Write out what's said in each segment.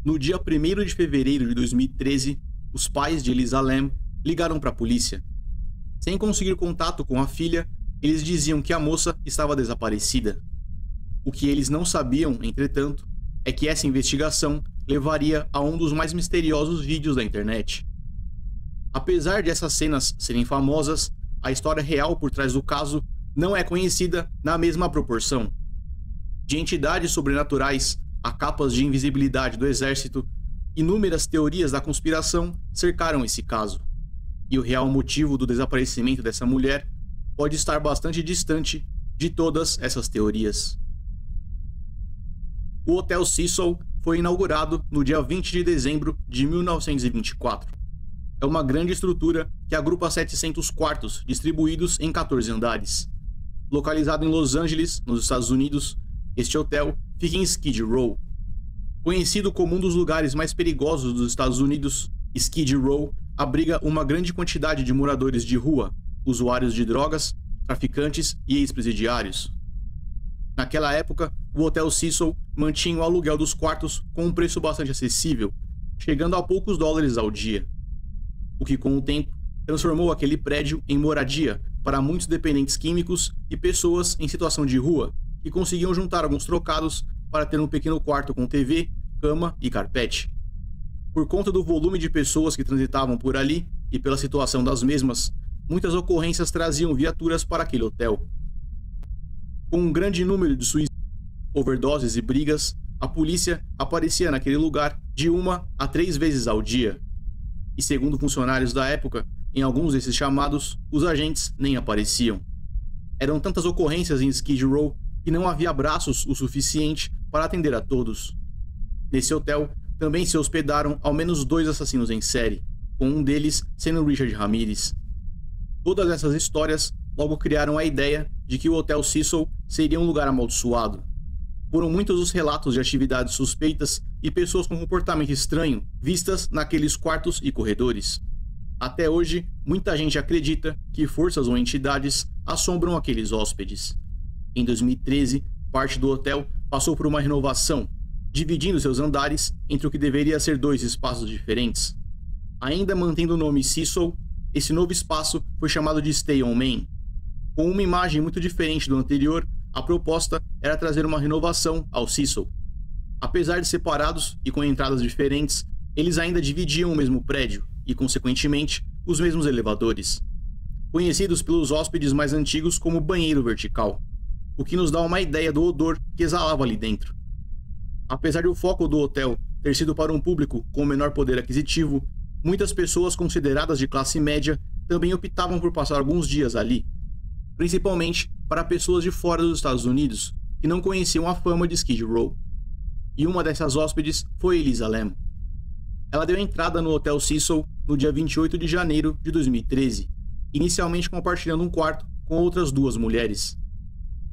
No dia 1º de fevereiro de 2013, os pais de Elisa Lam ligaram para a polícia. Sem conseguir contato com a filha, eles diziam que a moça estava desaparecida. O que eles não sabiam, entretanto, é que essa investigação levaria a um dos mais misteriosos vídeos da internet. Apesar de essas cenas serem famosas, a história real por trás do caso não é conhecida na mesma proporção. De entidades sobrenaturais a capas de invisibilidade do exército, inúmeras teorias da conspiração cercaram esse caso. E o real motivo do desaparecimento dessa mulher pode estar bastante distante de todas essas teorias. O Hotel Cecil foi inaugurado no dia 20 de dezembro de 1924. É uma grande estrutura que agrupa 700 quartos distribuídos em 14 andares. Localizado em Los Angeles, nos Estados Unidos, este hotel fica em Skid Row. Conhecido como um dos lugares mais perigosos dos Estados Unidos, Skid Row abriga uma grande quantidade de moradores de rua, usuários de drogas, traficantes e ex-presidiários. Naquela época, o Hotel Cecil mantinha o aluguel dos quartos com um preço bastante acessível, chegando a poucos dólares ao dia. O que, com o tempo, transformou aquele prédio em moradia para muitos dependentes químicos e pessoas em situação de rua, que conseguiam juntar alguns trocados para ter um pequeno quarto com TV, cama e carpete. Por conta do volume de pessoas que transitavam por ali e pela situação das mesmas, muitas ocorrências traziam viaturas para aquele hotel. Com um grande número de suicídios, overdoses e brigas, a polícia aparecia naquele lugar de 1 a 3 vezes ao dia. E segundo funcionários da época, em alguns desses chamados, os agentes nem apareciam. Eram tantas ocorrências em Skid Row que não havia braços o suficiente para atender a todos. Nesse hotel também se hospedaram ao menos 2 assassinos em série, com um deles sendo Richard Ramirez. Todas essas histórias logo criaram a ideia de que o Hotel Cecil seria um lugar amaldiçoado. Foram muitos os relatos de atividades suspeitas e pessoas com comportamento estranho vistas naqueles quartos e corredores. Até hoje, muita gente acredita que forças ou entidades assombram aqueles hóspedes. Em 2013, parte do hotel passou por uma renovação, dividindo seus andares entre o que deveria ser 2 espaços diferentes. Ainda mantendo o nome Cecil, esse novo espaço foi chamado de Stay on Main. Com uma imagem muito diferente do anterior, a proposta era trazer uma renovação ao Cecil. Apesar de separados e com entradas diferentes, eles ainda dividiam o mesmo prédio e, consequentemente, os mesmos elevadores. Conhecidos pelos hóspedes mais antigos como banheiro vertical, o que nos dá uma ideia do odor que exalava ali dentro. Apesar do foco do hotel ter sido para um público com menor poder aquisitivo, muitas pessoas consideradas de classe média também optavam por passar alguns dias ali, principalmente para pessoas de fora dos Estados Unidos, que não conheciam a fama de Skid Row. E uma dessas hóspedes foi Elisa Lam. Ela deu entrada no Hotel Cecil no dia 28 de janeiro de 2013, inicialmente compartilhando um quarto com outras 2 mulheres.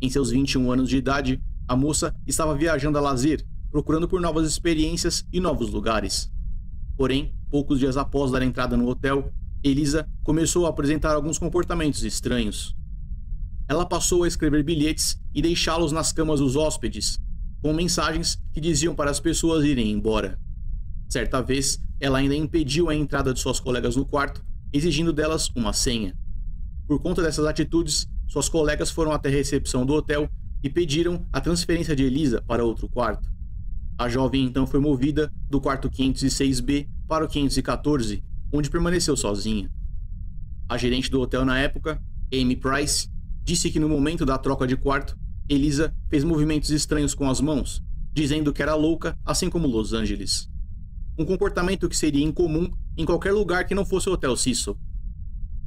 Em seus 21 anos de idade, a moça estava viajando a lazer, procurando por novas experiências e novos lugares. Porém, poucos dias após dar entrada no hotel, Elisa começou a apresentar alguns comportamentos estranhos. Ela passou a escrever bilhetes e deixá-los nas camas dos hóspedes, com mensagens que diziam para as pessoas irem embora. Certa vez, ela ainda impediu a entrada de suas colegas no quarto, exigindo delas uma senha. Por conta dessas atitudes, suas colegas foram até a recepção do hotel e pediram a transferência de Elisa para outro quarto. A jovem então foi movida do quarto 506B para o 514, onde permaneceu sozinha. A gerente do hotel na época, Amy Price, disse que no momento da troca de quarto, Elisa fez movimentos estranhos com as mãos, dizendo que era louca, assim como Los Angeles. Um comportamento que seria incomum em qualquer lugar que não fosse o Hotel Cecil.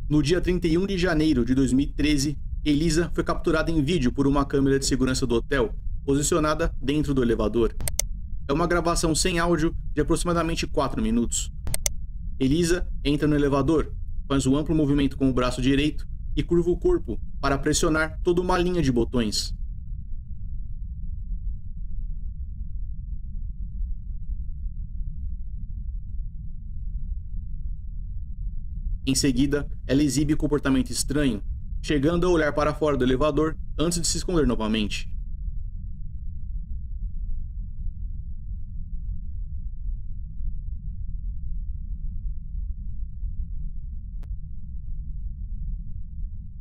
No dia 31 de janeiro de 2013, Elisa foi capturada em vídeo por uma câmera de segurança do hotel, posicionada dentro do elevador. É uma gravação sem áudio de aproximadamente 4 minutos. Elisa entra no elevador, faz um amplo movimento com o braço direito e curva o corpo para pressionar toda uma linha de botões. Em seguida, ela exibe comportamento estranho, chegando a olhar para fora do elevador antes de se esconder novamente.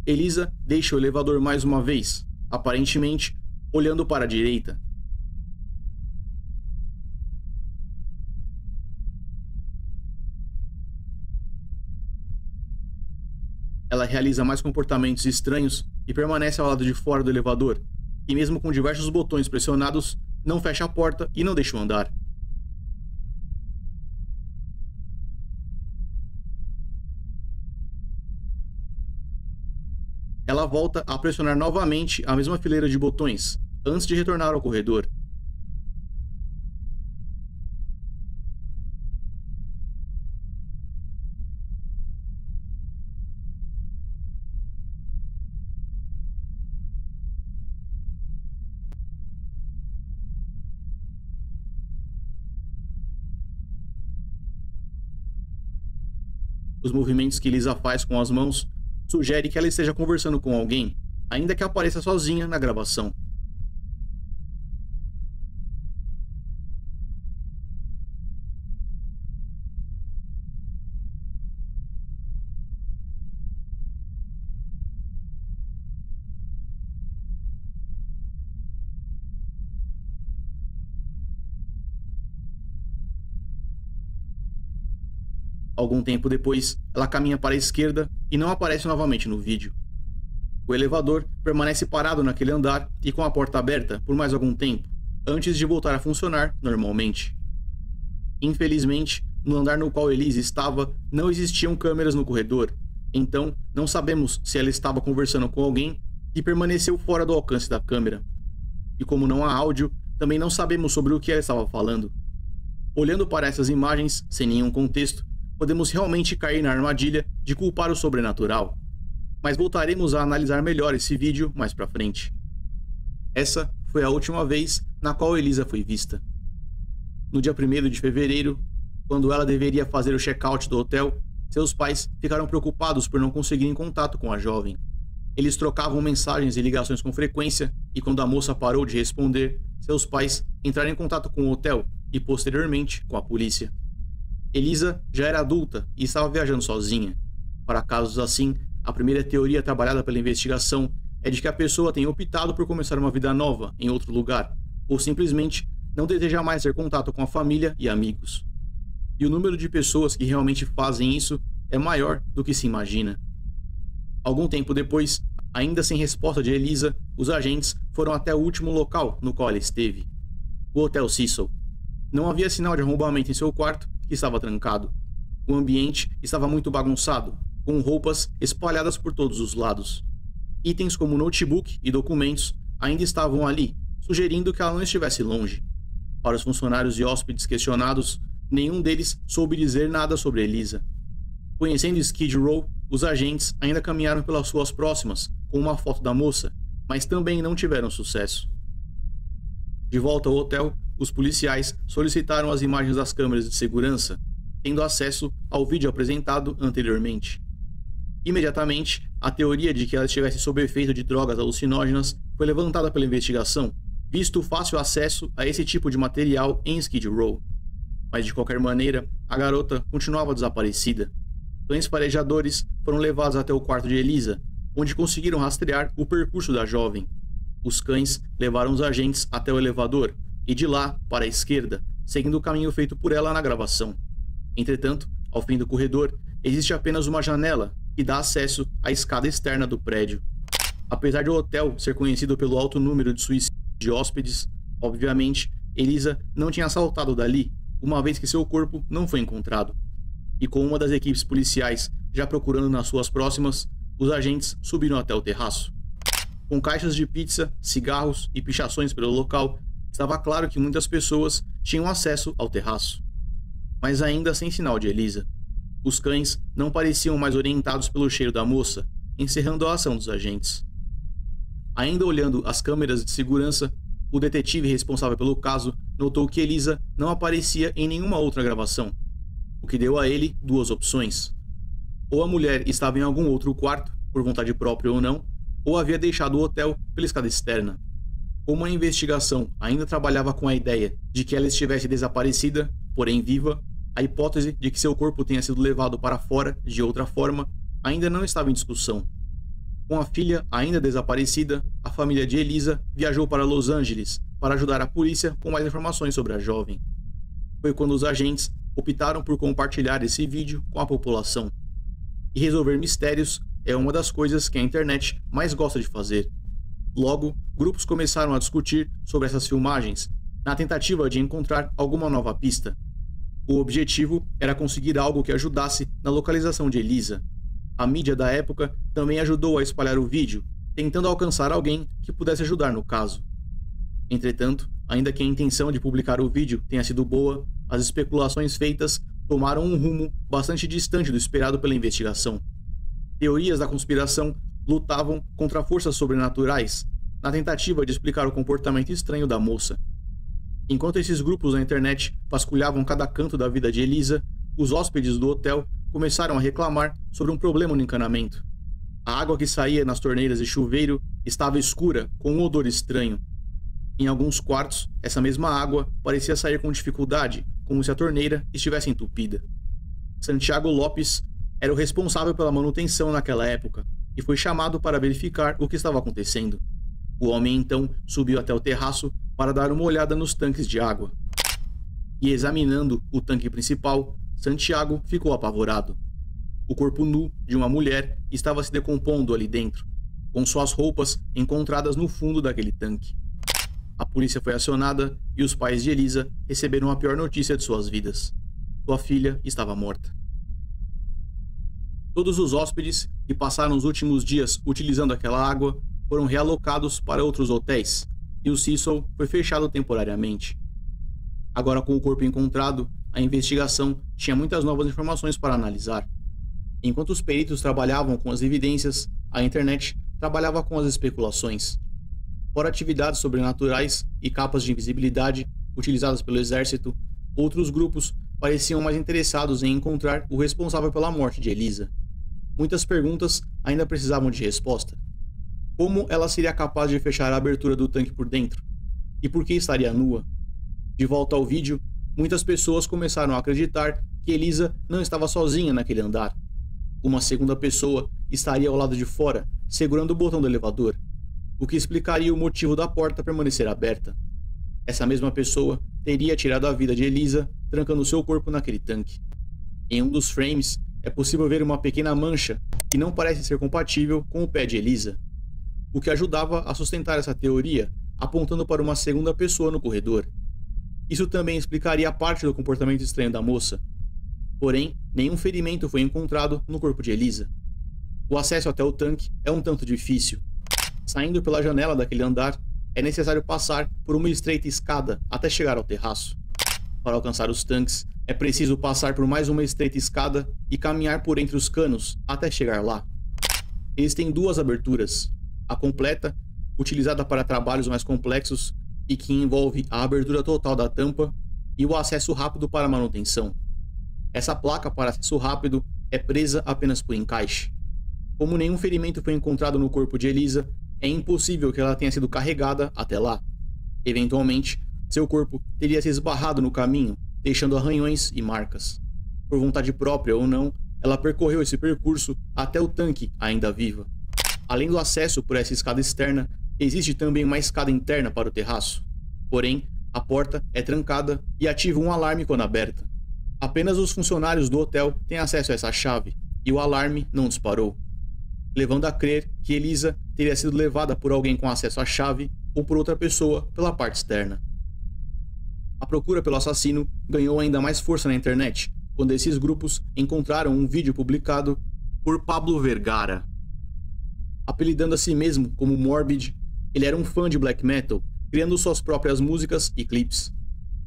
Elisa deixa o elevador mais uma vez, aparentemente olhando para a direita. Ela realiza mais comportamentos estranhos e permanece ao lado de fora do elevador, e mesmo com diversos botões pressionados, não fecha a porta e não deixa o andar. Ela volta a pressionar novamente a mesma fileira de botões, antes de retornar ao corredor. Os movimentos que Elisa faz com as mãos sugerem que ela esteja conversando com alguém, ainda que apareça sozinha na gravação. Algum tempo depois, ela caminha para a esquerda e não aparece novamente no vídeo. O elevador permanece parado naquele andar e com a porta aberta por mais algum tempo, antes de voltar a funcionar normalmente. Infelizmente, no andar no qual Elisa estava, não existiam câmeras no corredor, então não sabemos se ela estava conversando com alguém que permaneceu fora do alcance da câmera. E como não há áudio, também não sabemos sobre o que ela estava falando. Olhando para essas imagens, sem nenhum contexto, podemos realmente cair na armadilha de culpar o sobrenatural. Mas voltaremos a analisar melhor esse vídeo mais pra frente. Essa foi a última vez na qual Elisa foi vista. No dia 1º de fevereiro, quando ela deveria fazer o check-out do hotel, seus pais ficaram preocupados por não conseguirem contato com a jovem. Eles trocavam mensagens e ligações com frequência, e quando a moça parou de responder, seus pais entraram em contato com o hotel e, posteriormente, com a polícia. Elisa já era adulta e estava viajando sozinha. Para casos assim, a primeira teoria trabalhada pela investigação é de que a pessoa tenha optado por começar uma vida nova em outro lugar, ou simplesmente não deseja mais ter contato com a família e amigos. E o número de pessoas que realmente fazem isso é maior do que se imagina. Algum tempo depois, ainda sem resposta de Elisa, os agentes foram até o último local no qual ela esteve: o Hotel Cecil. Não havia sinal de arrombamento em seu quarto, que estava trancado. O ambiente estava muito bagunçado, com roupas espalhadas por todos os lados. Itens como notebook e documentos ainda estavam ali, sugerindo que ela não estivesse longe. Para os funcionários e hóspedes questionados, nenhum deles soube dizer nada sobre Elisa. Conhecendo Skid Row, os agentes ainda caminharam pelas ruas próximas com uma foto da moça, mas também não tiveram sucesso. De volta ao hotel, os policiais solicitaram as imagens das câmeras de segurança, tendo acesso ao vídeo apresentado anteriormente. Imediatamente, a teoria de que ela estivesse sob efeito de drogas alucinógenas foi levantada pela investigação, visto o fácil acesso a esse tipo de material em Skid Row. Mas de qualquer maneira, a garota continuava desaparecida. Cães farejadores foram levados até o quarto de Elisa, onde conseguiram rastrear o percurso da jovem. Os cães levaram os agentes até o elevador, e de lá para a esquerda, seguindo o caminho feito por ela na gravação. Entretanto, ao fim do corredor, existe apenas uma janela que dá acesso à escada externa do prédio. Apesar de o hotel ser conhecido pelo alto número de suicídios de hóspedes, obviamente, Elisa não tinha saltado dali, uma vez que seu corpo não foi encontrado. E com uma das equipes policiais já procurando nas ruas próximas, os agentes subiram até o terraço. Com caixas de pizza, cigarros e pichações pelo local, estava claro que muitas pessoas tinham acesso ao terraço. Mas ainda sem sinal de Elisa. Os cães não pareciam mais orientados pelo cheiro da moça, encerrando a ação dos agentes. Ainda olhando as câmeras de segurança, o detetive responsável pelo caso notou que Elisa não aparecia em nenhuma outra gravação, o que deu a ele duas opções. Ou a mulher estava em algum outro quarto, por vontade própria ou não, ou havia deixado o hotel pela escada externa. Como a investigação ainda trabalhava com a ideia de que ela estivesse desaparecida, porém viva, a hipótese de que seu corpo tenha sido levado para fora de outra forma ainda não estava em discussão. Com a filha ainda desaparecida, a família de Elisa viajou para Los Angeles para ajudar a polícia com mais informações sobre a jovem. Foi quando os agentes optaram por compartilhar esse vídeo com a população. E resolver mistérios é uma das coisas que a internet mais gosta de fazer. Logo, grupos começaram a discutir sobre essas filmagens, na tentativa de encontrar alguma nova pista. O objetivo era conseguir algo que ajudasse na localização de Elisa. A mídia da época também ajudou a espalhar o vídeo, tentando alcançar alguém que pudesse ajudar no caso. Entretanto, ainda que a intenção de publicar o vídeo tenha sido boa, as especulações feitas tomaram um rumo bastante distante do esperado pela investigação. Teorias da conspiração lutavam contra forças sobrenaturais, na tentativa de explicar o comportamento estranho da moça. Enquanto esses grupos na internet vasculhavam cada canto da vida de Elisa, os hóspedes do hotel começaram a reclamar sobre um problema no encanamento. A água que saía nas torneiras e chuveiro estava escura, com um odor estranho. Em alguns quartos, essa mesma água parecia sair com dificuldade, como se a torneira estivesse entupida. Santiago Lopes era o responsável pela manutenção naquela época e foi chamado para verificar o que estava acontecendo. O homem então subiu até o terraço para dar uma olhada nos tanques de água. E examinando o tanque principal, Santiago ficou apavorado. O corpo nu de uma mulher estava se decompondo ali dentro, com suas roupas encontradas no fundo daquele tanque. A polícia foi acionada e os pais de Elisa receberam a pior notícia de suas vidas. Sua filha estava morta. Todos os hóspedes que passaram os últimos dias utilizando aquela água foram realocados para outros hotéis, e o Cecil foi fechado temporariamente. Agora, com o corpo encontrado, a investigação tinha muitas novas informações para analisar. Enquanto os peritos trabalhavam com as evidências, a internet trabalhava com as especulações. Fora atividades sobrenaturais e capas de invisibilidade utilizadas pelo exército, outros grupos pareciam mais interessados em encontrar o responsável pela morte de Elisa. Muitas perguntas ainda precisavam de resposta. Como ela seria capaz de fechar a abertura do tanque por dentro? E por que estaria nua? De volta ao vídeo, muitas pessoas começaram a acreditar que Elisa não estava sozinha naquele andar. Uma segunda pessoa estaria ao lado de fora, segurando o botão do elevador, o que explicaria o motivo da porta permanecer aberta. Essa mesma pessoa teria tirado a vida de Elisa, trancando seu corpo naquele tanque. Em um dos frames, é possível ver uma pequena mancha que não parece ser compatível com o pé de Elisa, o que ajudava a sustentar essa teoria, apontando para uma segunda pessoa no corredor. Isso também explicaria parte do comportamento estranho da moça. Porém, nenhum ferimento foi encontrado no corpo de Elisa. O acesso até o tanque é um tanto difícil. Saindo pela janela daquele andar, é necessário passar por uma estreita escada até chegar ao terraço. Para alcançar os tanques, é preciso passar por mais uma estreita escada e caminhar por entre os canos até chegar lá. Eles têm duas aberturas. A completa, utilizada para trabalhos mais complexos e que envolve a abertura total da tampa, e o acesso rápido para manutenção. Essa placa para acesso rápido é presa apenas por encaixe. Como nenhum ferimento foi encontrado no corpo de Elisa, é impossível que ela tenha sido carregada até lá. Eventualmente, seu corpo teria se esbarrado no caminho, deixando arranhões e marcas. Por vontade própria ou não, ela percorreu esse percurso até o tanque ainda viva. Além do acesso por essa escada externa, existe também uma escada interna para o terraço. Porém, a porta é trancada e ativa um alarme quando aberta. Apenas os funcionários do hotel têm acesso a essa chave, e o alarme não disparou, levando a crer que Elisa teria sido levada por alguém com acesso à chave ou por outra pessoa pela parte externa. A procura pelo assassino ganhou ainda mais força na internet, quando esses grupos encontraram um vídeo publicado por Pablo Vergara. Apelidando a si mesmo como Morbid, ele era um fã de black metal, criando suas próprias músicas e clipes.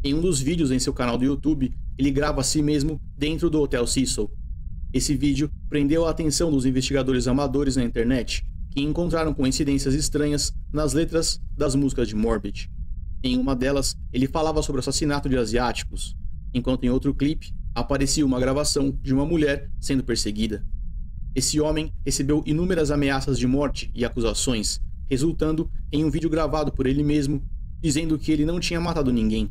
Em um dos vídeos em seu canal do YouTube, ele grava a si mesmo dentro do Hotel Cecil. Esse vídeo prendeu a atenção dos investigadores amadores na internet, que encontraram coincidências estranhas nas letras das músicas de Morbid. Em uma delas, ele falava sobre o assassinato de asiáticos, enquanto em outro clipe aparecia uma gravação de uma mulher sendo perseguida. Esse homem recebeu inúmeras ameaças de morte e acusações, resultando em um vídeo gravado por ele mesmo, dizendo que ele não tinha matado ninguém.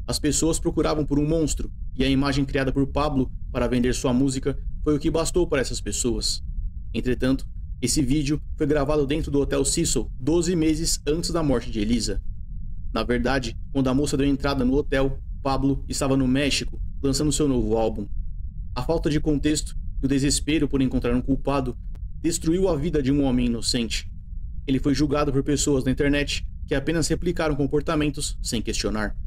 As pessoas procuravam por um monstro, e a imagem criada por Pablo para vender sua música foi o que bastou para essas pessoas. Entretanto, Esse vídeo foi gravado dentro do Hotel Cecil 12 meses antes da morte de Elisa. Na verdade, quando a moça deu entrada no hotel, Pablo estava no México, lançando seu novo álbum. A falta de contexto e o desespero por encontrar um culpado destruiu a vida de um homem inocente. Ele foi julgado por pessoas na internet que apenas replicaram comportamentos sem questionar.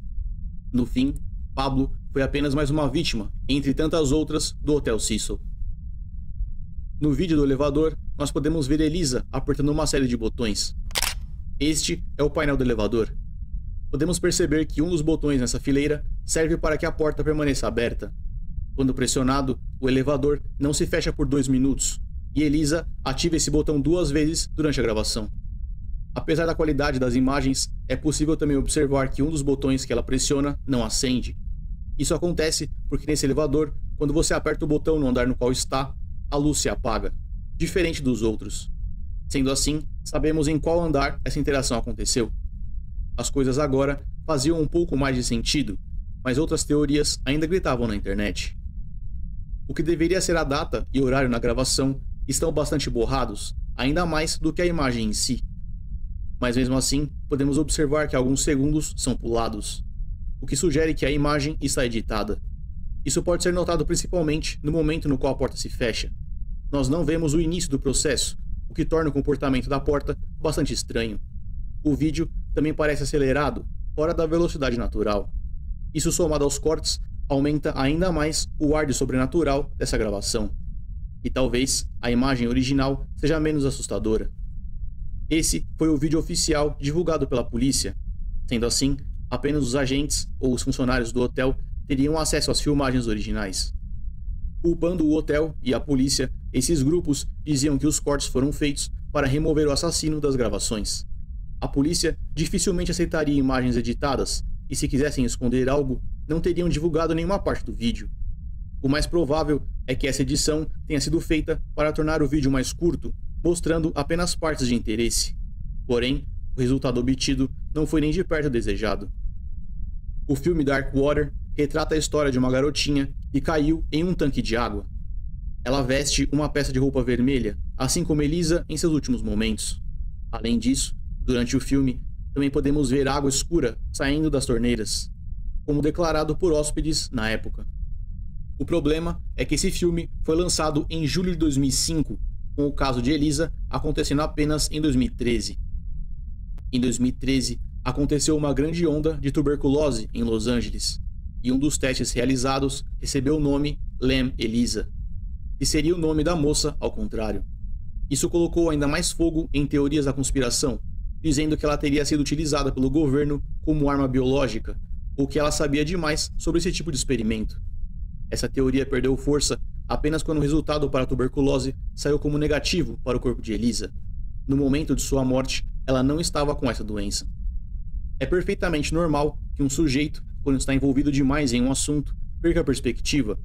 No fim, Pablo foi apenas mais uma vítima, entre tantas outras, do Hotel Cecil. No vídeo do elevador, nós podemos ver Elisa apertando uma série de botões. Este é o painel do elevador. Podemos perceber que um dos botões nessa fileira serve para que a porta permaneça aberta. Quando pressionado, o elevador não se fecha por 2 minutos, e Elisa ativa esse botão 2 vezes durante a gravação. Apesar da qualidade das imagens, é possível também observar que um dos botões que ela pressiona não acende. Isso acontece porque nesse elevador, quando você aperta o botão no andar no qual está, a luz se apaga, diferente dos outros. Sendo assim, sabemos em qual andar essa interação aconteceu. As coisas agora faziam um pouco mais de sentido, mas outras teorias ainda gritavam na internet. O que deveria ser a data e horário na gravação estão bastante borrados, ainda mais do que a imagem em si. Mas mesmo assim, podemos observar que alguns segundos são pulados, o que sugere que a imagem está editada. Isso pode ser notado principalmente no momento no qual a porta se fecha. Nós não vemos o início do processo, o que torna o comportamento da porta bastante estranho. O vídeo também parece acelerado, fora da velocidade natural. Isso, somado aos cortes, aumenta ainda mais o ar de sobrenatural dessa gravação. E talvez a imagem original seja menos assustadora. Esse foi o vídeo oficial divulgado pela polícia. Sendo assim, apenas os agentes ou os funcionários do hotel teriam acesso às filmagens originais. Culpando o hotel e a polícia, esses grupos diziam que os cortes foram feitos para remover o assassino das gravações. A polícia dificilmente aceitaria imagens editadas, e se quisessem esconder algo, não teriam divulgado nenhuma parte do vídeo. O mais provável é que essa edição tenha sido feita para tornar o vídeo mais curto, mostrando apenas partes de interesse. Porém, o resultado obtido não foi nem de perto desejado. O filme Dark Water retrata a história de uma garotinha que caiu em um tanque de água. Ela veste uma peça de roupa vermelha, assim como Elisa em seus últimos momentos. Além disso, durante o filme, também podemos ver água escura saindo das torneiras, como declarado por hóspedes na época. O problema é que esse filme foi lançado em julho de 2005, com o caso de Elisa acontecendo apenas em 2013. Em 2013, aconteceu uma grande onda de tuberculose em Los Angeles, e um dos testes realizados recebeu o nome Lam Elisa, que seria o nome da moça ao contrário. Isso colocou ainda mais fogo em teorias da conspiração, dizendo que ela teria sido utilizada pelo governo como arma biológica, ou que ela sabia demais sobre esse tipo de experimento. Essa teoria perdeu força apenas quando o resultado para a tuberculose saiu como negativo para o corpo de Elisa. No momento de sua morte, ela não estava com essa doença. É perfeitamente normal que um sujeito, quando está envolvido demais em um assunto, perca a perspectiva.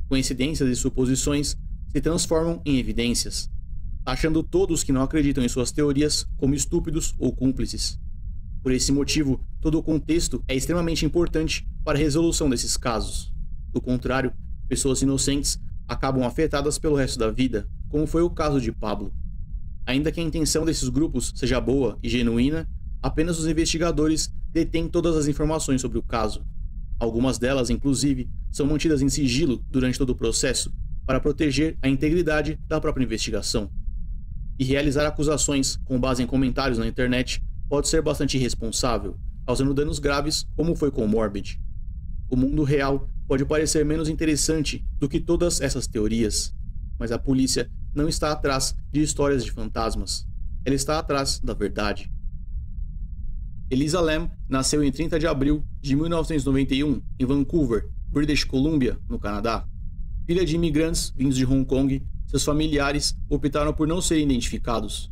Coincidências e suposições se transformam em evidências, achando todos que não acreditam em suas teorias como estúpidos ou cúmplices. Por esse motivo, todo o contexto é extremamente importante para a resolução desses casos. Do contrário, pessoas inocentes acabam afetadas pelo resto da vida, como foi o caso de Pablo. Ainda que a intenção desses grupos seja boa e genuína, apenas os investigadores detêm todas as informações sobre o caso. Algumas delas, inclusive, são mantidas em sigilo durante todo o processo para proteger a integridade da própria investigação. E realizar acusações com base em comentários na internet pode ser bastante irresponsável, causando danos graves, como foi com o Morbid. O mundo real pode parecer menos interessante do que todas essas teorias, mas a polícia não está atrás de histórias de fantasmas. Ela está atrás da verdade. Elisa Lam nasceu em 30 de abril de 1991 em Vancouver, British Columbia, no Canadá. Filha de imigrantes vindos de Hong Kong, seus familiares optaram por não serem identificados.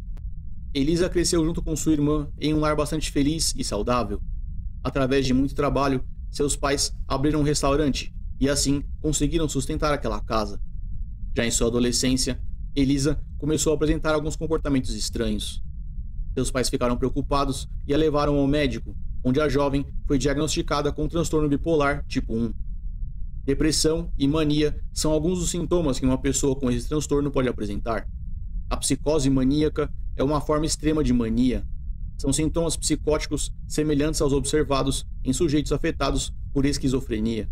Elisa cresceu junto com sua irmã em um lar bastante feliz e saudável. Através de muito trabalho, seus pais abriram um restaurante e assim conseguiram sustentar aquela casa. Já em sua adolescência, Elisa começou a apresentar alguns comportamentos estranhos. Seus pais ficaram preocupados e a levaram ao médico, onde a jovem foi diagnosticada com transtorno bipolar tipo 1. Depressão e mania são alguns dos sintomas que uma pessoa com esse transtorno pode apresentar. A psicose maníaca é uma forma extrema de mania. São sintomas psicóticos semelhantes aos observados em sujeitos afetados por esquizofrenia.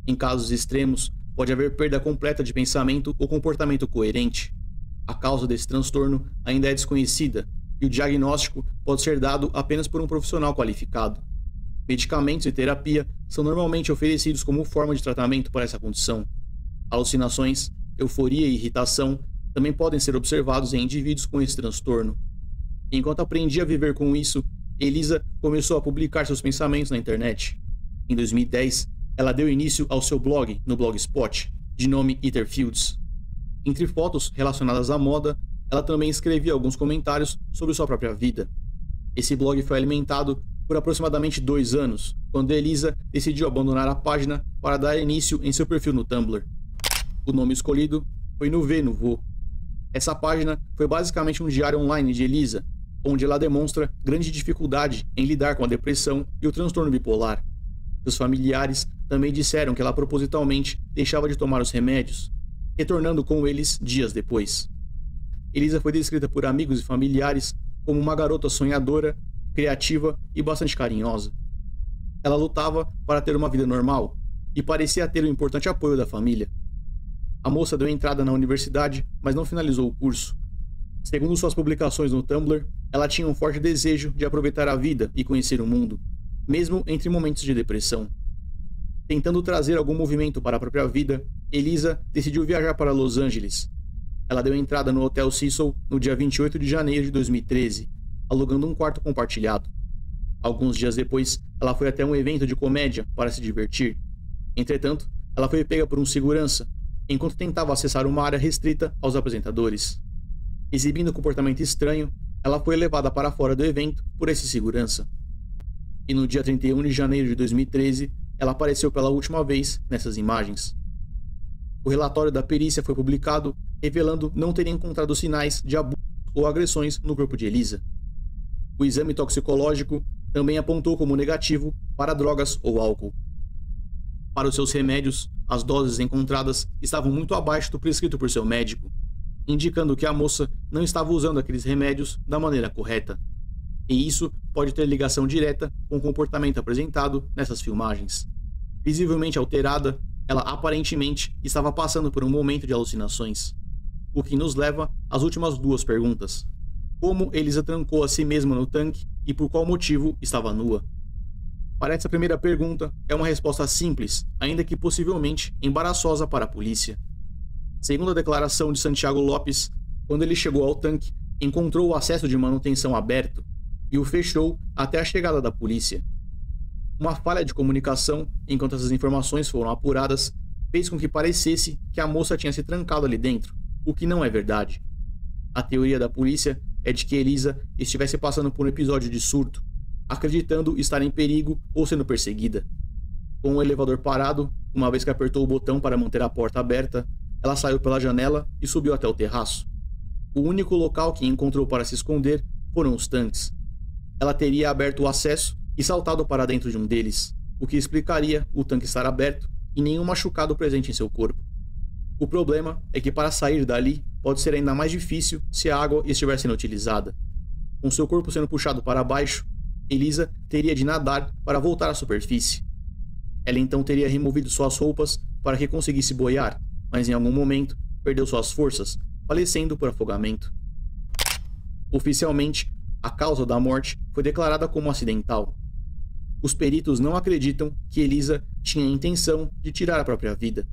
Em casos extremos, pode haver perda completa de pensamento ou comportamento coerente. A causa desse transtorno ainda é desconhecida e o diagnóstico pode ser dado apenas por um profissional qualificado. Medicamentos e terapia são normalmente oferecidos como forma de tratamento para essa condição. Alucinações, euforia e irritação também podem ser observados em indivíduos com esse transtorno. Enquanto aprendia a viver com isso, Elisa começou a publicar seus pensamentos na internet. Em 2010, ela deu início ao seu blog no Blogspot, de nome Etherfields. Entre fotos relacionadas à moda, ela também escrevia alguns comentários sobre sua própria vida. Esse blog foi alimentado por aproximadamente 2 anos, quando Elisa decidiu abandonar a página para dar início em seu perfil no Tumblr. O nome escolhido foi Nouveau. Essa página foi basicamente um diário online de Elisa, onde ela demonstra grande dificuldade em lidar com a depressão e o transtorno bipolar. Seus familiares também disseram que ela propositalmente deixava de tomar os remédios, retornando com eles dias depois. Elisa foi descrita por amigos e familiares como uma garota sonhadora, criativa e bastante carinhosa. Ela lutava para ter uma vida normal e parecia ter o importante apoio da família. A moça deu entrada na universidade, mas não finalizou o curso. Segundo suas publicações no Tumblr, ela tinha um forte desejo de aproveitar a vida e conhecer o mundo, mesmo entre momentos de depressão. Tentando trazer algum movimento para a própria vida, Elisa decidiu viajar para Los Angeles. Ela deu entrada no Hotel Cecil no dia 28 de janeiro de 2013, alugando um quarto compartilhado. Alguns dias depois, ela foi até um evento de comédia para se divertir. Entretanto, ela foi pega por um segurança, enquanto tentava acessar uma área restrita aos apresentadores. Exibindo um comportamento estranho, ela foi levada para fora do evento por esse segurança. E no dia 31 de janeiro de 2013, ela apareceu pela última vez nessas imagens. O relatório da perícia foi publicado, revelando não ter encontrado sinais de abuso ou agressões no corpo de Elisa. O exame toxicológico também apontou como negativo para drogas ou álcool. Para os seus remédios, as doses encontradas estavam muito abaixo do prescrito por seu médico, indicando que a moça não estava usando aqueles remédios da maneira correta. E isso pode ter ligação direta com o comportamento apresentado nessas filmagens. Visivelmente alterada, ela aparentemente estava passando por um momento de alucinações. O que nos leva às últimas 2 perguntas. Como Elisa trancou a si mesma no tanque e por qual motivo estava nua? Para essa primeira pergunta, é uma resposta simples, ainda que possivelmente embaraçosa para a polícia. Segundo a declaração de Santiago Lopes, quando ele chegou ao tanque, encontrou o acesso de manutenção aberto e o fechou até a chegada da polícia. Uma falha de comunicação, enquanto essas informações foram apuradas, fez com que parecesse que a moça tinha se trancado ali dentro, o que não é verdade. A teoria da polícia é de que Elisa estivesse passando por um episódio de surto, acreditando estar em perigo ou sendo perseguida. Com o elevador parado, uma vez que apertou o botão para manter a porta aberta, ela saiu pela janela e subiu até o terraço. O único local que encontrou para se esconder foram os tanques. Ela teria aberto o acesso e saltado para dentro de um deles, o que explicaria o tanque estar aberto e nenhum machucado presente em seu corpo. O problema é que para sair dali pode ser ainda mais difícil se a água estiver sendo utilizada. Com seu corpo sendo puxado para baixo, Elisa teria de nadar para voltar à superfície. Ela então teria removido suas roupas para que conseguisse boiar, mas em algum momento perdeu suas forças, falecendo por afogamento. Oficialmente, a causa da morte foi declarada como acidental. Os peritos não acreditam que Elisa tinha a intenção de tirar a própria vida.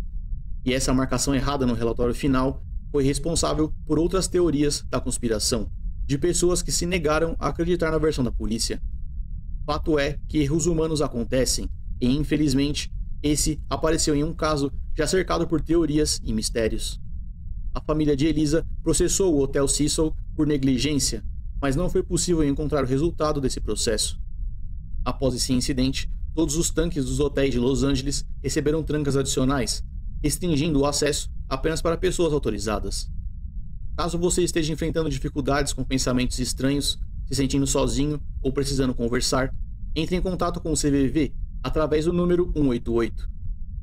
E essa marcação errada no relatório final foi responsável por outras teorias da conspiração, de pessoas que se negaram a acreditar na versão da polícia. Fato é que erros humanos acontecem, e infelizmente, esse apareceu em um caso já cercado por teorias e mistérios. A família de Elisa processou o Hotel Cecil por negligência, mas não foi possível encontrar o resultado desse processo. Após esse incidente, todos os tanques dos hotéis de Los Angeles receberam trancas adicionais, restringindo o acesso apenas para pessoas autorizadas. Caso você esteja enfrentando dificuldades com pensamentos estranhos, se sentindo sozinho ou precisando conversar, entre em contato com o CVV através do número 188.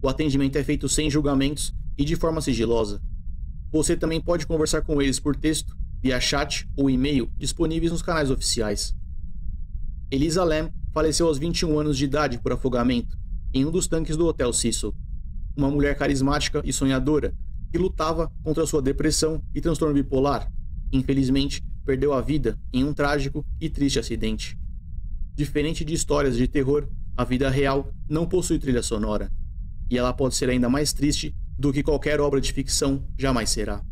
O atendimento é feito sem julgamentos e de forma sigilosa. Você também pode conversar com eles por texto, via chat ou e-mail disponíveis nos canais oficiais. Elisa Lam faleceu aos 21 anos de idade por afogamento em um dos tanques do Hotel Cecil. Uma mulher carismática e sonhadora que lutava contra sua depressão e transtorno bipolar, infelizmente perdeu a vida em um trágico e triste acidente. Diferente de histórias de terror, a vida real não possui trilha sonora, e ela pode ser ainda mais triste do que qualquer obra de ficção jamais será.